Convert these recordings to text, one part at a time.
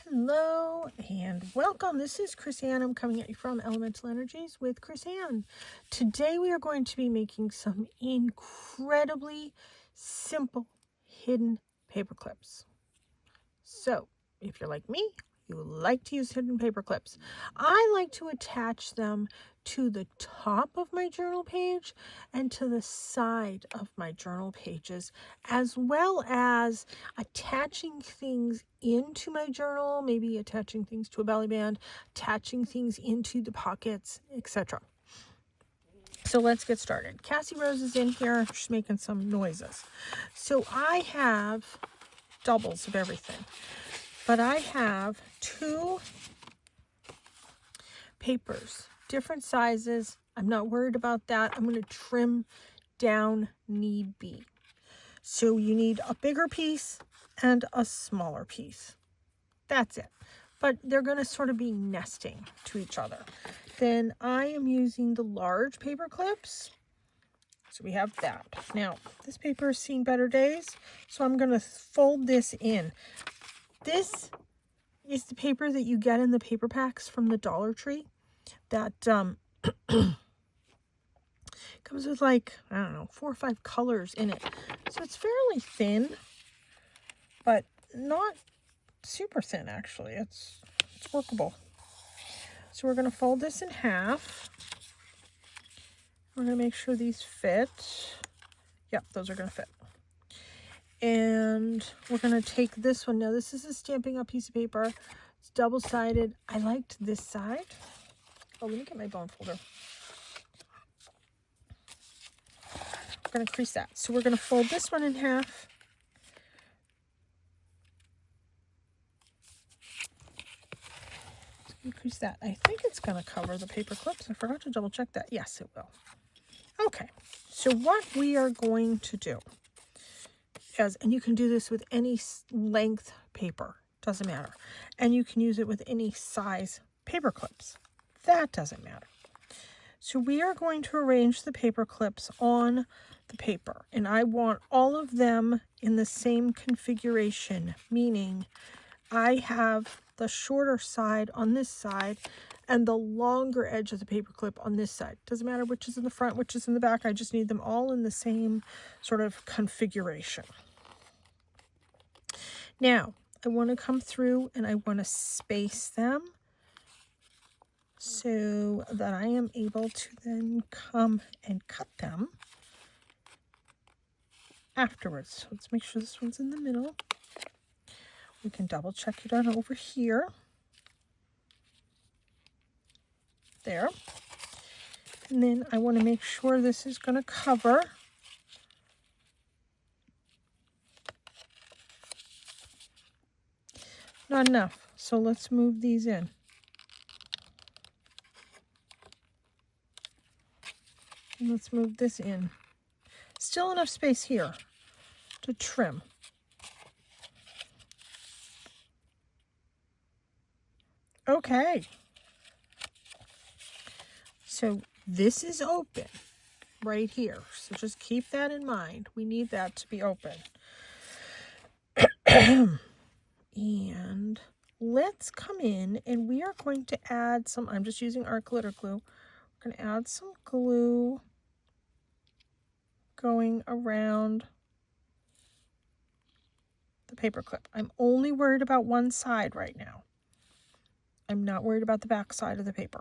Hello and welcome. This is Chris Ann. I'm coming at you from Elemental Energies with Chris Ann. Today we are going to be making some incredibly simple hidden paper clips. So if you're like me, you like to use hidden paper clips. I like to attach them to the top of my journal page and to the side of my journal pages, as well as attaching things into my journal, maybe attaching things to a belly band, attaching things into the pockets, etc. So let's get started. Cassie Rose is in here. She's making some noises. So I have doubles of everything. But I have two papers, different sizes. I'm not worried about that. I'm going to trim down need be. So you need a bigger piece and a smaller piece. That's it. But they're going to sort of be nesting to each other. Then I am using the large paper clips. So we have that. Now, this paper has seen better days, so I'm going to fold this in. This is the paper that you get in the paper packs from the Dollar Tree that comes with like, I don't know, 4 or 5 colors in it. So it's fairly thin, but not super thin actually. It's workable. So we're going to fold this in half. We're going to make sure these fit. Yep, those are going to fit. And we're going to take this one. Now, this is a Stampin' Up! Piece of paper. It's double-sided. I liked this side. Oh, let me get my bone folder. We're going to crease that. So we're going to fold this one in half. Crease that. I think it's going to cover the paper clips. I forgot to double check that. Yes, it will. Okay. So what we are going to do is, and you can do this with any length paper, doesn't matter. And you can use it with any size paper clips. That doesn't matter. So we are going to arrange the paper clips on the paper. And I want all of them in the same configuration, meaning I have the shorter side on this side and the longer edge of the paper clip on this side. Doesn't matter which is in the front, which is in the back. I just need them all in the same sort of configuration. Now, I want to come through and I want to space them so that I am able to then come and cut them afterwards. So let's make sure this one's in the middle. We can double check it on over here. There. And then I want to make sure this is going to cover. Not enough. So let's move these in. And let's move this in. Still enough space here to trim. Okay. So this is open right here. So just keep that in mind. We need that to be open. And let's come in and we are going to add some, I'm just using our glitter glue. We're going to add some glue going around the paper clip. I'm only worried about one side right now. I'm not worried about the back side of the paper.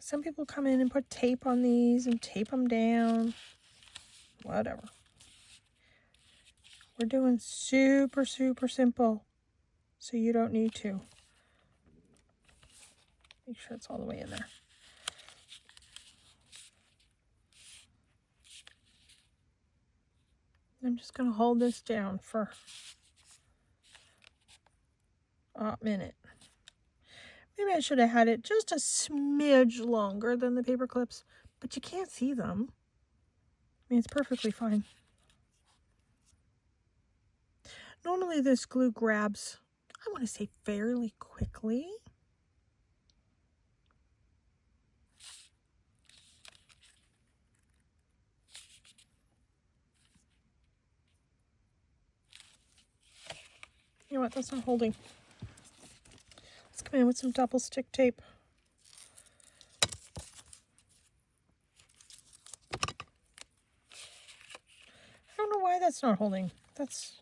Some people come in and put tape on these and tape them down. Whatever. We're doing super, super simple, so you don't need to. Make sure it's all the way in there. I'm just going to hold this down for a minute. Maybe I should have had it just a smidge longer than the paper clips, but you can't see them. I mean, it's perfectly fine. Normally this glue grabs, I want to say fairly quickly. know what? That's not holding. Let's come in with some double stick tape. I don't know why that's not holding. That's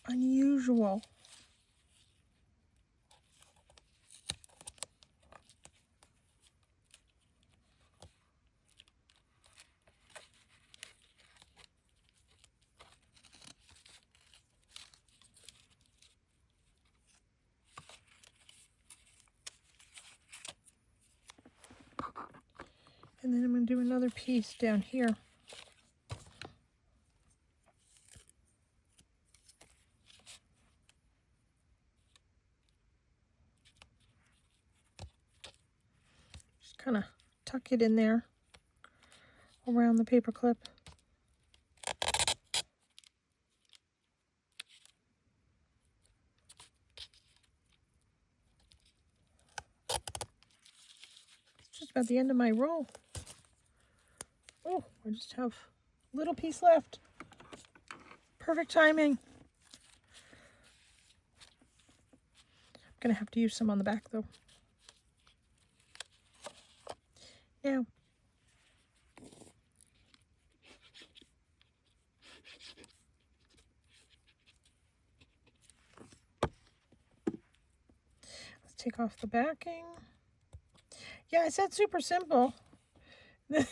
unusual. And then I'm going to do another piece down here. Just kind of tuck it in there around the paper clip. It's just about the end of my roll. Oh, I just have a little piece left. Perfect timing. I'm going to have to use some on the back though. Now, let's take off the backing. Yeah, I said super simple. This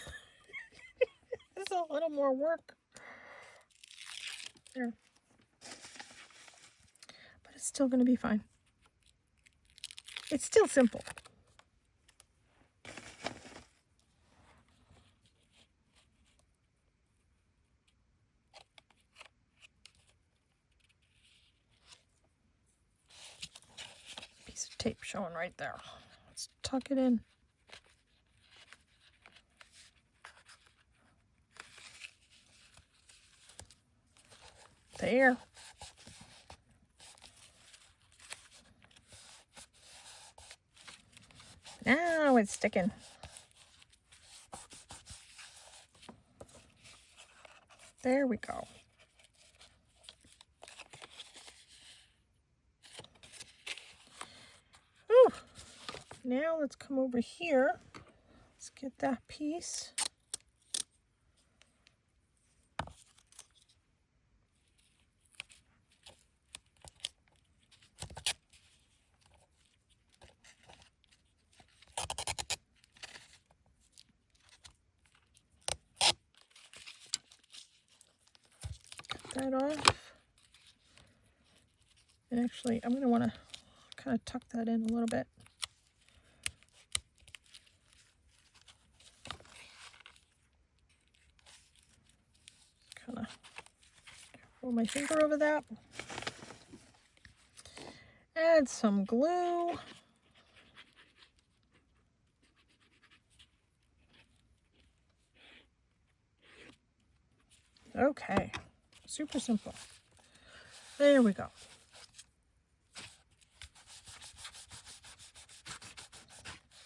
is a little more work. There. But it's still going to be fine. It's still simple. Piece of tape showing right there. Let's tuck it in. There. Now it's sticking. There we go. Whew. Now let's come over here. Let's get that piece. That off. And actually, I'm going to want to kind of tuck that in a little bit. Kind of roll my finger over that. Add some glue. Okay, super simple. There we go.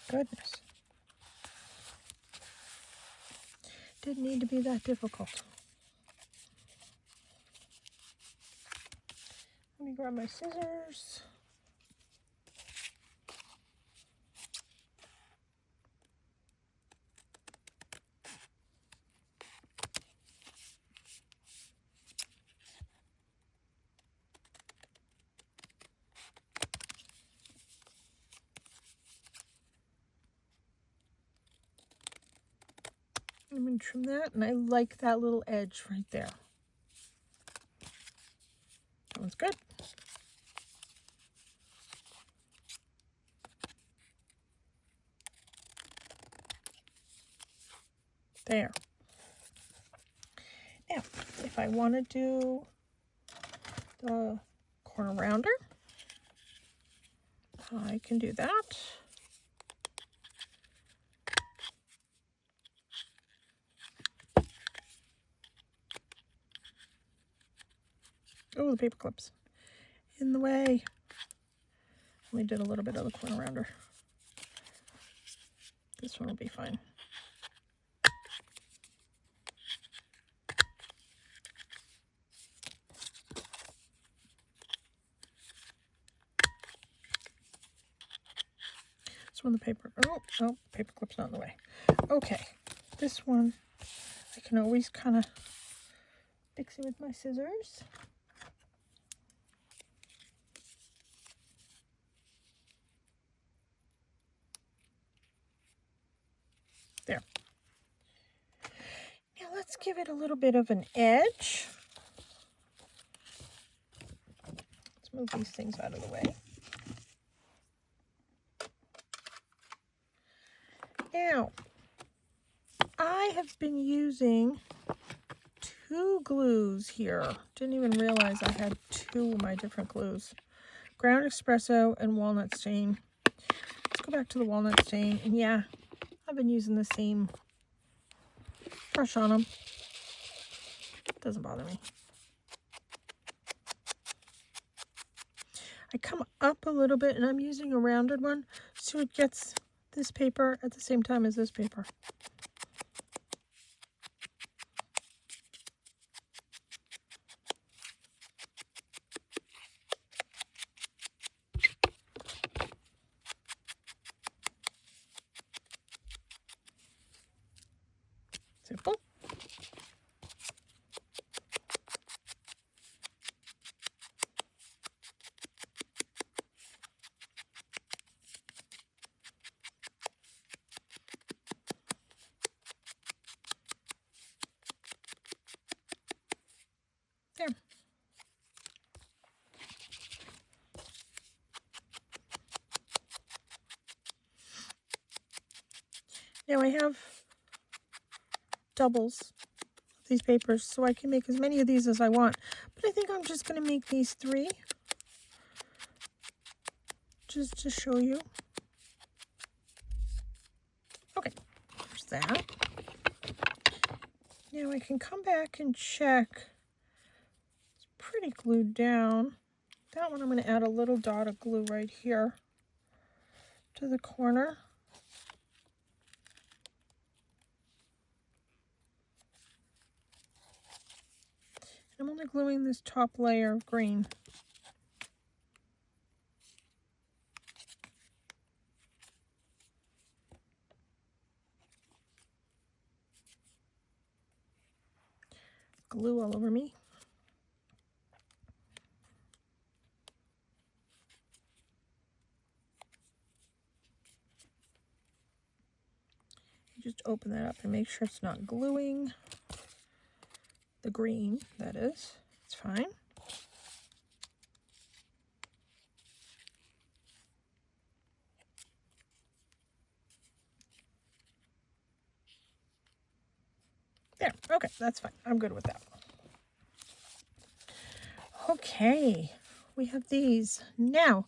Goodness. Didn't need to be that difficult. Let me grab my scissors. I'm going to trim that, and I like that little edge right there. That one's good. There. Now, if I want to do the corner rounder, I can do that. Oh, the paper clips in the way. Only did a little bit of the corner rounder. This one will be fine. This one, the paper. Oh, no, paper clip's not in the way. Okay, this one, I can always kind of fix it with my scissors. There. Now let's give it a little bit of an edge. Let's move these things out of the way. Now, I have been using 2 glues here. Didn't even realize I had 2 of my different glues. Ground espresso and walnut stain. Let's go back to the walnut stain. And yeah, I've been using the same brush on them. Doesn't bother me. I come up a little bit and I'm using a rounded one so it gets this paper at the same time as this paper. Simple. There. Now I have doubles of these papers, so I can make as many of these as I want. But I think I'm just going to make these 3 just to show you. Okay, there's that. Now I can come back and check. It's pretty glued down. That one I'm going to add a little dot of glue right here to the corner. I'm only gluing this top layer of green. Glue all over me. You just open that up and make sure it's not gluing. The green, that is. It's fine. There. Okay, that's fine. I'm good with that. Okay, we have these. Now,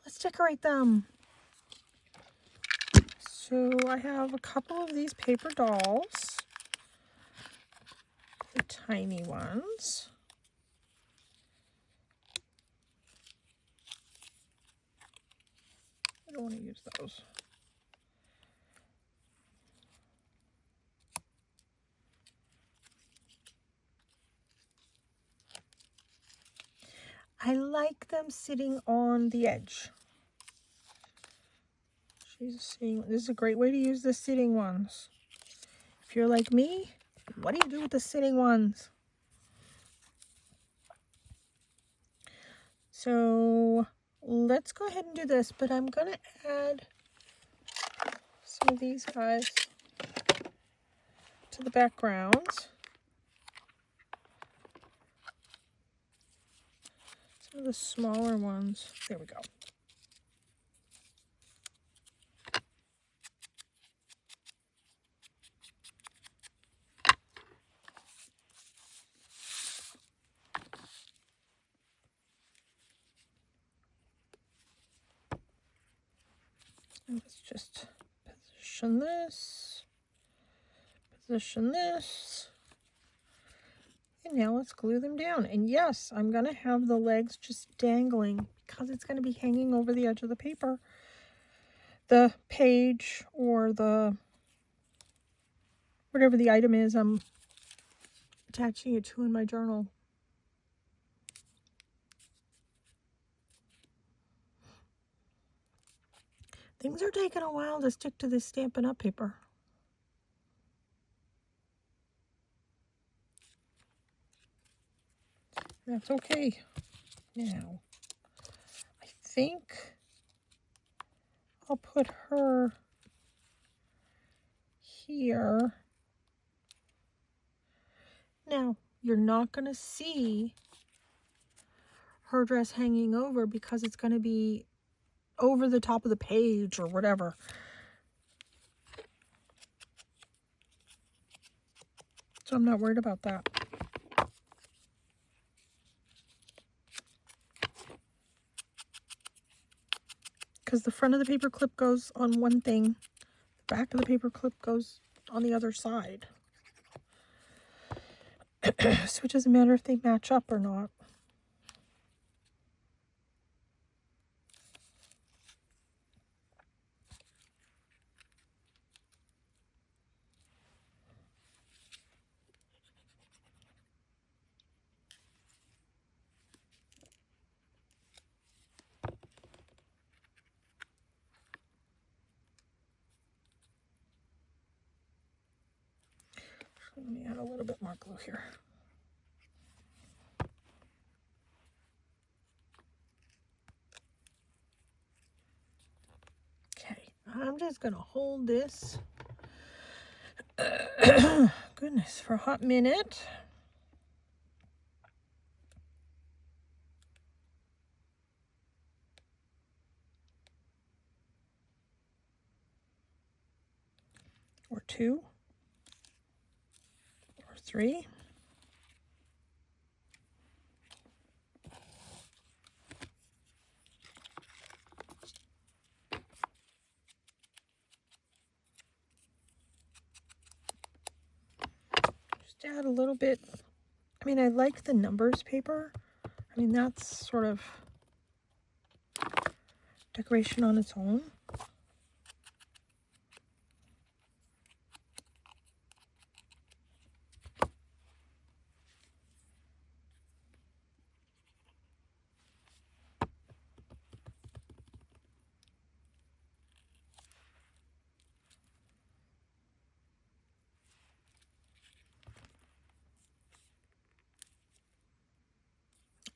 let's decorate them. So I have a couple of these paper dolls. The tiny ones. I don't want to use those. I like them sitting on the edge. She's sitting. This is a great way to use the sitting ones. If you're like me, what do you do with the sitting ones? So let's go ahead and do this, but I'm going to add some of these guys to the background. Some of the smaller ones. There we go. And let's just position this, and now let's glue them down. And yes, I'm going to have the legs just dangling because it's going to be hanging over the edge of the paper, the page, or the whatever the item is I'm attaching it to in my journal. Things are taking a while to stick to this Stampin' Up! Paper. That's okay. Now, I think I'll put her here. Now, you're not going to see her dress hanging over because it's going to be over the top of the page or whatever. So I'm not worried about that. Because the front of the paper clip goes on one thing, the back of the paper clip goes on the other side. So it doesn't matter if they match up or not. Let me add a little bit more glue here. Okay, I'm just going to hold this, goodness, for a hot minute. Or 2. Or 3. Just add a little bit. I mean, I like the numbers paper. I mean, that's sort of decoration on its own.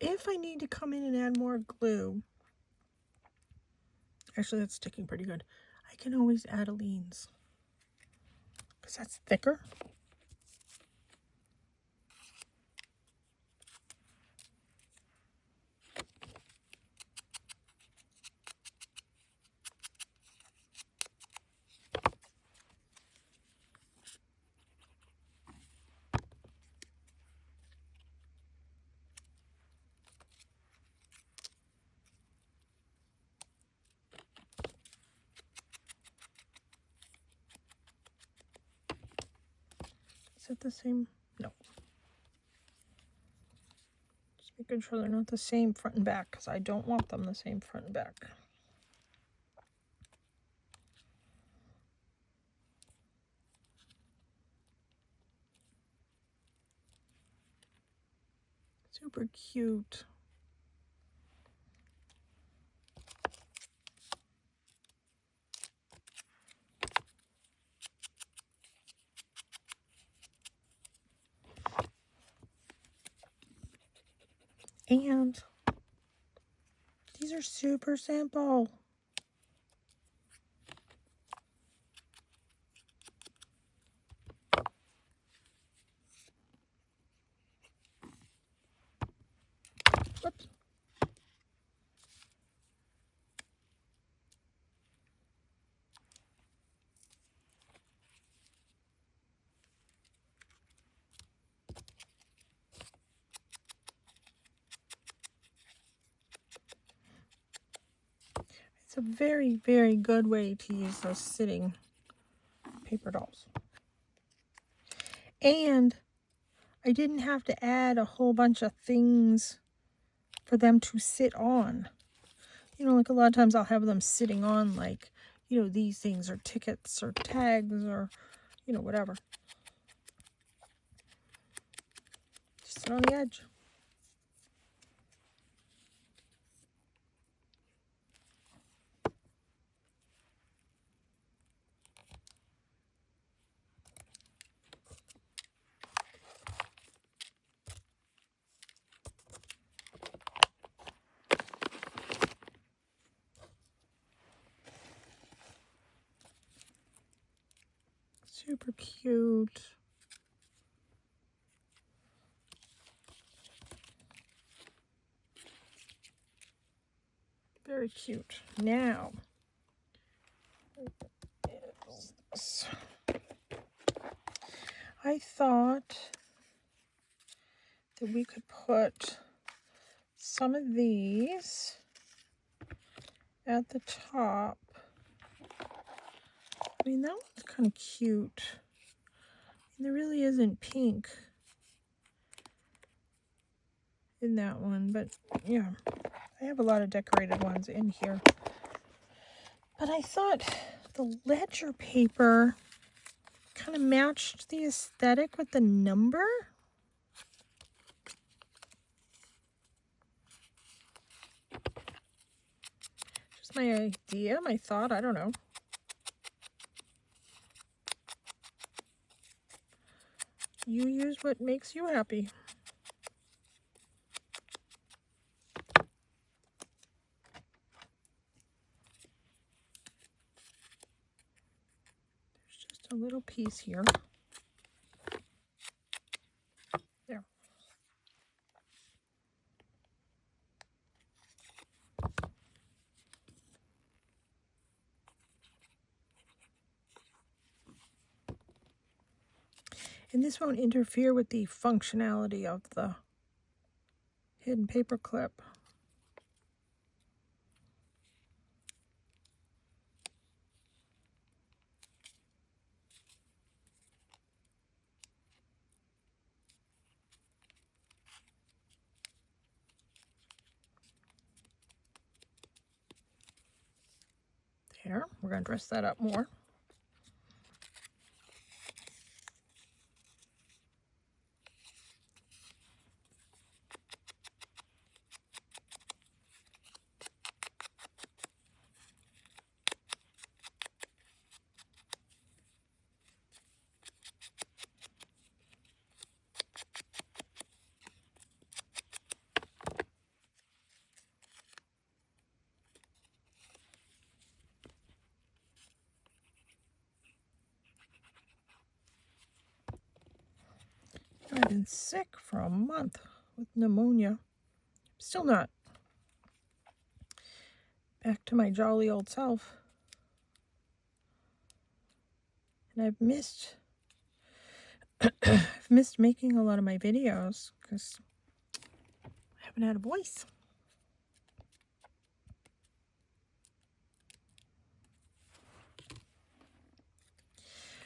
If I need to come in and add more glue, actually that's sticking pretty good, I can always add Aleene's because that's thicker. Is it the same? No. Just making sure they're not the same front and back because I don't want them the same front and back. Super cute. And these are super simple. Whoops. It's a very, very good way to use those sitting paper dolls. And I didn't have to add a whole bunch of things for them to sit on. You know, like a lot of times I'll have them sitting on, like, you know, these things or tickets or tags or, you know, whatever. Just sit on the edge. Super cute. Very cute. Now, I thought that we could put some of these at the top. I mean, that one's kind of cute. And there really isn't pink in that one, but yeah, I have a lot of decorated ones in here. But I thought the ledger paper kind of matched the aesthetic with the number. Just my idea, my thought, I don't know. You use what makes you happy. There's just a little piece here. There. And this won't interfere with the functionality of the hidden paper clip. There, we're going to dress that up more. I've been sick for a month with pneumonia. Still not back to my jolly old self. And I've missed making a lot of my videos because I haven't had a voice.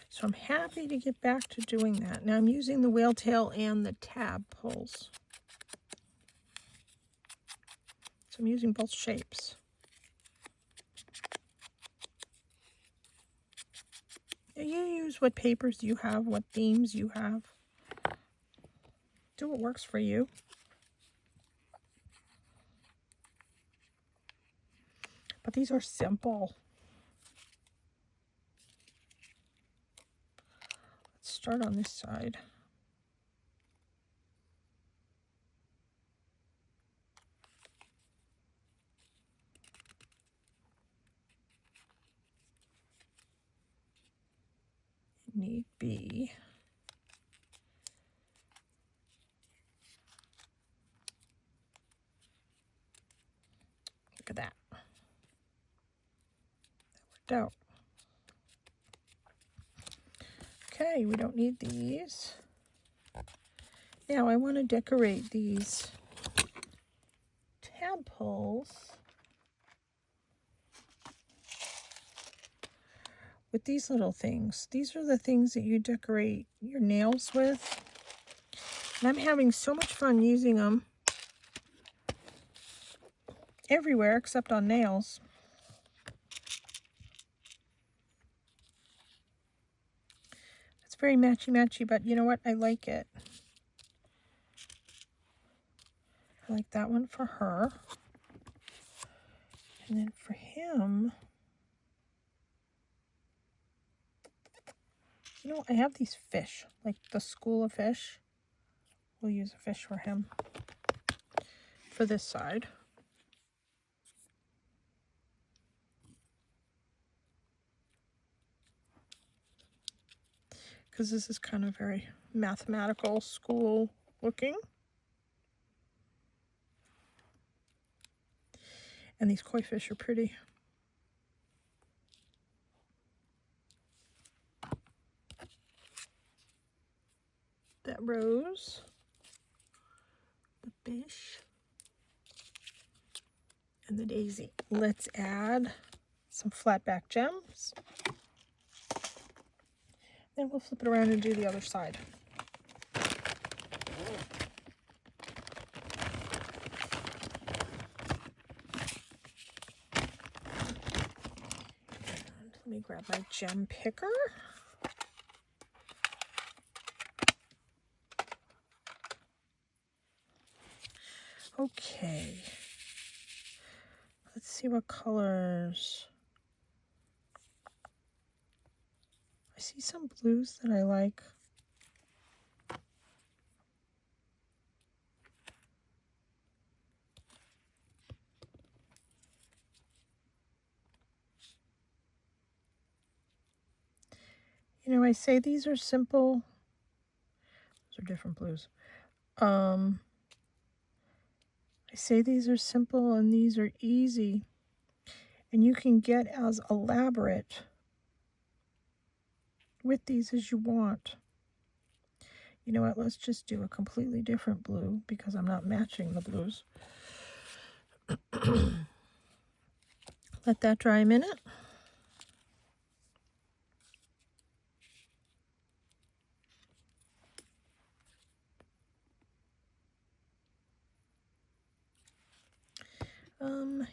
So I'm happy to get back to doing that. Now I'm using the whale tail and the tab pulls. So I'm using both shapes. You use what papers you have, what themes you have. Do what works for you. But these are simple. Let's start on this side. Need be. Look at that. That worked out. Okay, we don't need these. Now I want to decorate these tab pulls with these little things. These are the things that you decorate your nails with. And I'm having so much fun using them everywhere except on nails. It's very matchy-matchy, but you know what? I like it. I like that one for her. And then for him, you know, I have these fish, like the school of fish. We'll use a fish for him for this side. because this is kind of very mathematical school looking. And these koi fish are pretty. That rose, the fish, and the daisy. Let's add some flatback gems. Then we'll flip it around and do the other side. And let me grab my gem picker. Okay. Let's see what colors. I see some blues that I like. You know, I say these are simple. Those are different blues. I say these are simple and these are easy. And you can get as elaborate with these as you want. You know what? Let's just do a completely different blue because I'm not matching the blues. Let that dry a minute.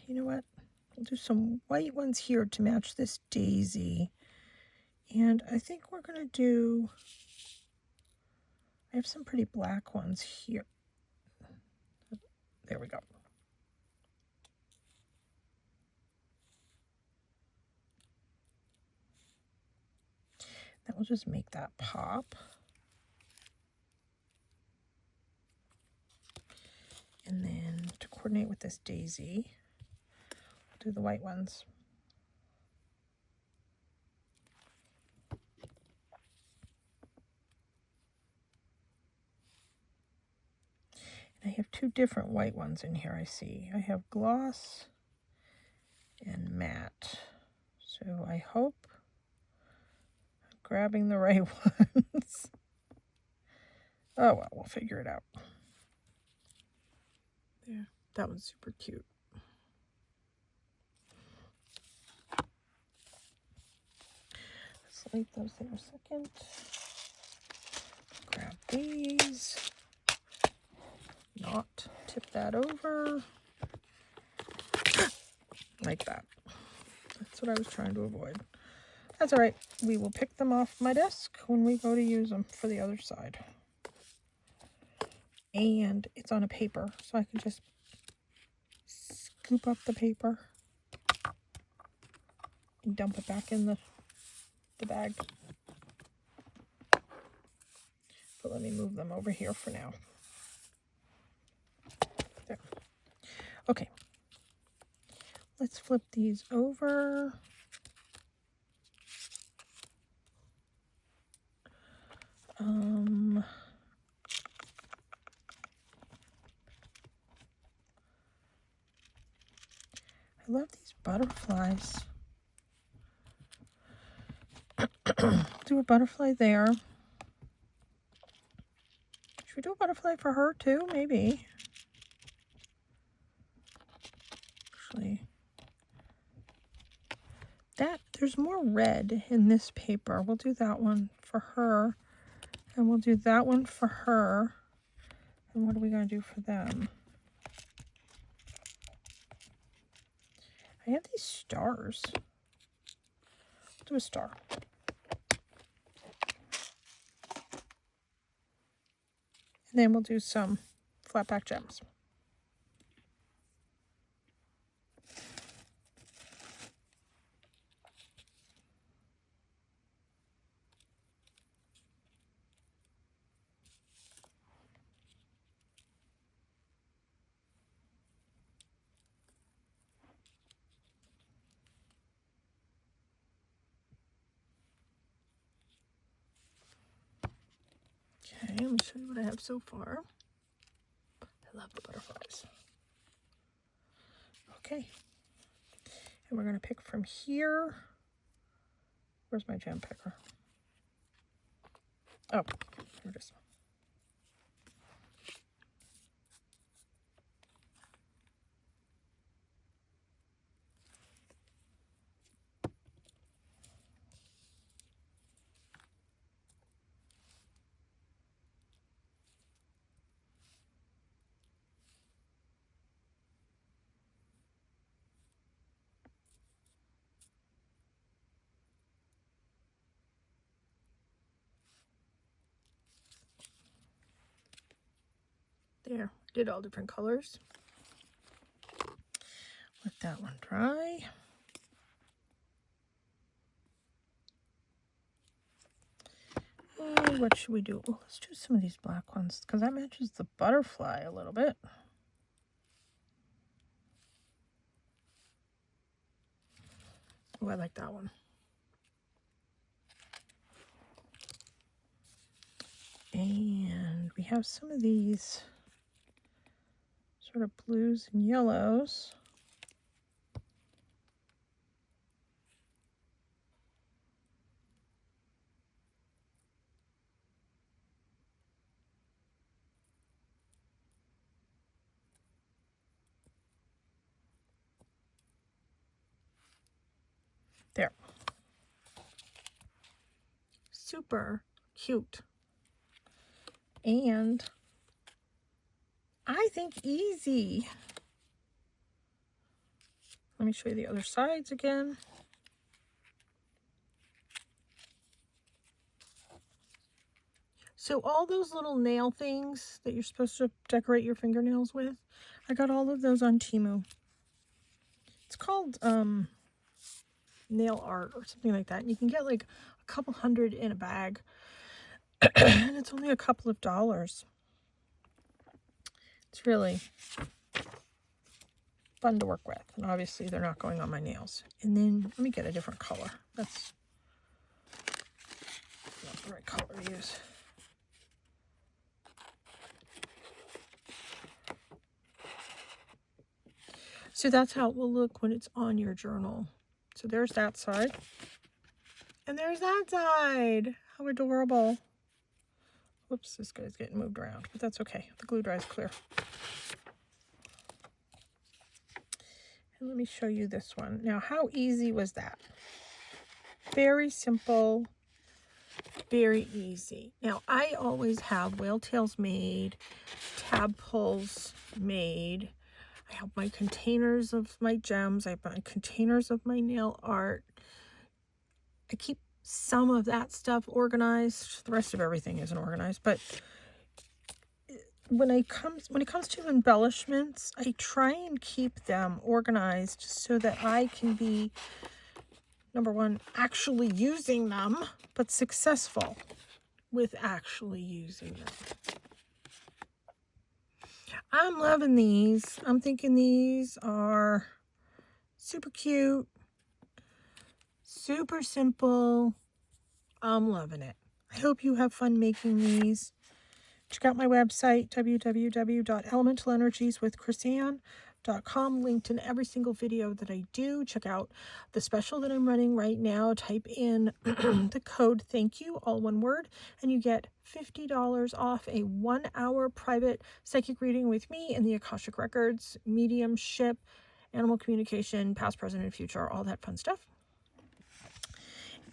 You know what? We'll do some white ones here to match this daisy. And I think we're going to do, I have some pretty black ones here. There we go. That will just make that pop. And then to coordinate with this daisy, we'll do the white ones. And I have two different white ones in here, I see. I have gloss and matte. So I hope I'm grabbing the right ones. Oh well, we'll figure it out. There, that one's super cute. Let's leave those there a second. Grab these. Not tip that over. Like that. That's what I was trying to avoid. That's all right. We will pick them off my desk when we go to use them for the other side. And it's on a paper, so I can just scoop up the paper and dump it back in the bag. But let me move them over here for now. There. Okay. Let's flip these over. I love these butterflies. Do a butterfly there. Should we do a butterfly for her too? Maybe. Actually, there's more red in this paper. We'll do that one for her. And we'll do that one for her. And what are we going to do for them? I have these stars. Do a star. And then we'll do some flatback gems. Okay, let me show you what I have so far. I love the butterflies. Okay. And we're going to pick from here. Where's my gem picker? Oh, here it is. There, did all different colors. Let that one dry. And what should we do? Oh, let's do some of these black ones because that matches the butterfly a little bit. Oh, I like that one. And we have some of these sort of blues and yellows. There. Super cute. And I think easy. Let me show you the other sides again. So all those little nail things that you're supposed to decorate your fingernails with, I got all of those on Temu. It's called nail art or something like that. And you can get like a couple hundred in a bag. And it's only a couple of dollars. It's really fun to work with. And obviously they're not going on my nails. And then let me get a different color. That's not the right color to use. So that's how it will look when it's on your journal. So there's that side. And there's that side. How adorable. Whoops, this guy's getting moved around, but that's okay. The glue dries clear. And let me show you this one. Now, how easy was that? Very simple, very easy. Now, I always have whale tails made, tab pulls made. I have my containers of my gems. I have my containers of my nail art. I keep some of that stuff organized. The rest of everything isn't organized, but when it comes to embellishments, I try and keep them organized so that I can be, number one, actually using them, but successful with actually using them. I'm loving these. I'm thinking these are super cute, super simple. I'm loving it. I hope you have fun making these. Check out my website, www.elementalenergieswithchrisanne.com, linked in every single video that I do. Check out the special that I'm running right now. Type in the code thank you, all one word, and you get $50 off a 1-hour private psychic reading with me and the Akashic Records, mediumship, animal communication, past, present, and future, all that fun stuff.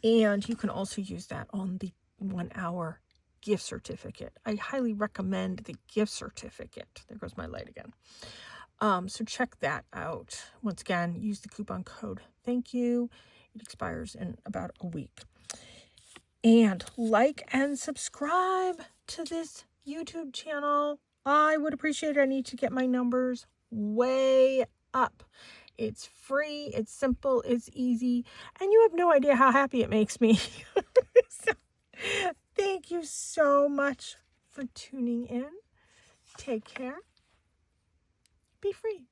And you can also use that on the 1-hour gift certificate. I highly recommend the gift certificate. There goes my light again. So check that out. Once again, use the coupon code thank you. It expires in about a week. And like and subscribe to this YouTube channel. I would appreciate it. I need to get my numbers way up. It's free, it's simple, it's easy, and you have no idea how happy it makes me. So, thank you so much for tuning in. Take care. Be free.